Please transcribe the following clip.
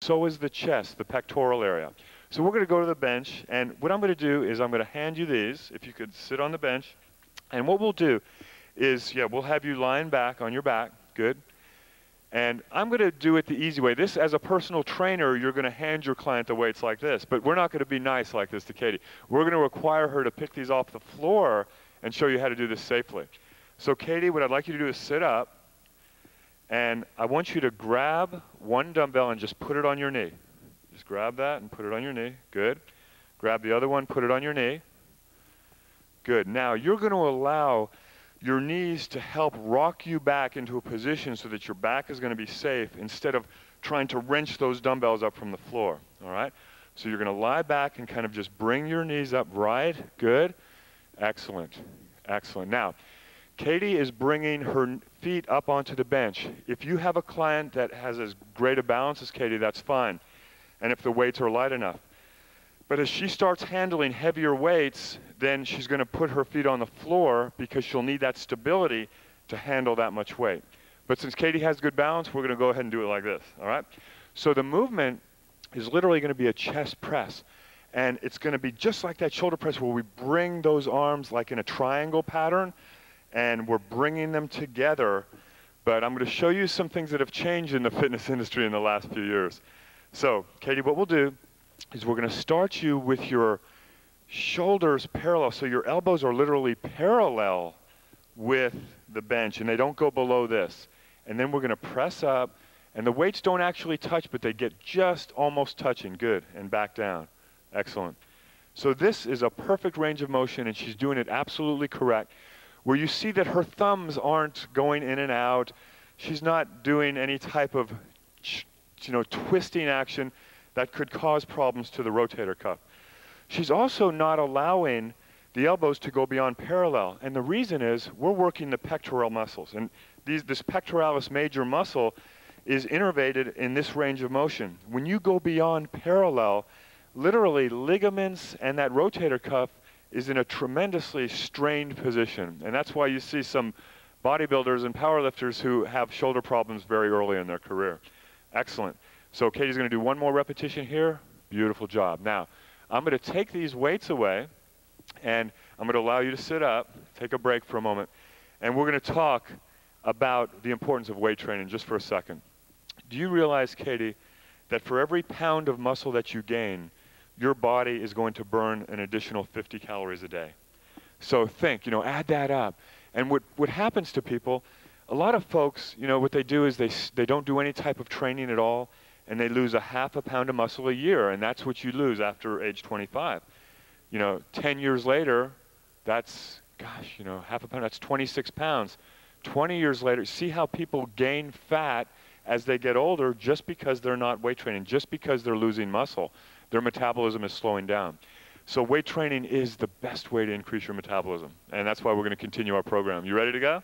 So is the chest, the pectoral area. So we're going to go to the bench, and what I'm going to do is I'm going to hand you these, if you could sit on the bench. And what we'll do is, yeah, we'll have you lying back on your back. Good. And I'm going to do it the easy way. This, as a personal trainer, you're going to hand your client the weights like this. But we're not going to be nice like this to Katie. We're going to require her to pick these off the floor and show you how to do this safely. So Katie, what I'd like you to do is sit up. And I want you to grab one dumbbell and just put it on your knee. Just grab that and put it on your knee. Good. Grab the other one, put it on your knee. Good. Now, you're going to allow your knees to help rock you back into a position so that your back is going to be safe instead of trying to wrench those dumbbells up from the floor. All right? So you're going to lie back and kind of just bring your knees up. Right. Good. Excellent. Excellent. Now, Katie is bringing her feet up onto the bench. If you have a client that has as great a balance as Katie, that's fine, and if the weights are light enough. But as she starts handling heavier weights, then she's going to put her feet on the floor because she'll need that stability to handle that much weight. But since Katie has good balance, we're going to go ahead and do it like this, all right? So the movement is literally going to be a chest press, and it's going to be just like that shoulder press where we bring those arms like in a triangle pattern, and we're bringing them together. But I'm going to show you some things that have changed in the fitness industry in the last few years. So, Katie, what we'll do is we're going to start you with your shoulders parallel. So your elbows are literally parallel with the bench, and they don't go below this. And then we're going to press up, and the weights don't actually touch, but they get just almost touching. Good. And back down. Excellent. So this is a perfect range of motion, and she's doing it absolutely correct. Where you see that her thumbs aren't going in and out. She's not doing any type of, twisting action that could cause problems to the rotator cuff. She's also not allowing the elbows to go beyond parallel. And the reason is we're working the pectoral muscles. And this pectoralis major muscle is innervated in this range of motion. When you go beyond parallel, literally ligaments and that rotator cuff is in a tremendously strained position. And that's why you see some bodybuilders and powerlifters who have shoulder problems very early in their career. Excellent. So Katie's going to do one more repetition here. Beautiful job. Now, I'm going to take these weights away, and I'm going to allow you to sit up, take a break for a moment, and we're going to talk about the importance of weight training just for a second. Do you realize, Katie, that for every pound of muscle that you gain, your body is going to burn an additional 50 calories a day? So think, add that up. And what happens to people, a lot of folks, what they do is they don't do any type of training at all, and they lose a half a pound of muscle a year, and that's what you lose after age 25. 10 years later, that's, half a pound, that's 26 pounds. 20 years later, see how people gain fat as they get older just because they're not weight training, just because they're losing muscle. Their metabolism is slowing down. So weight training is the best way to increase your metabolism, and that's why we're going to continue our program. You ready to go?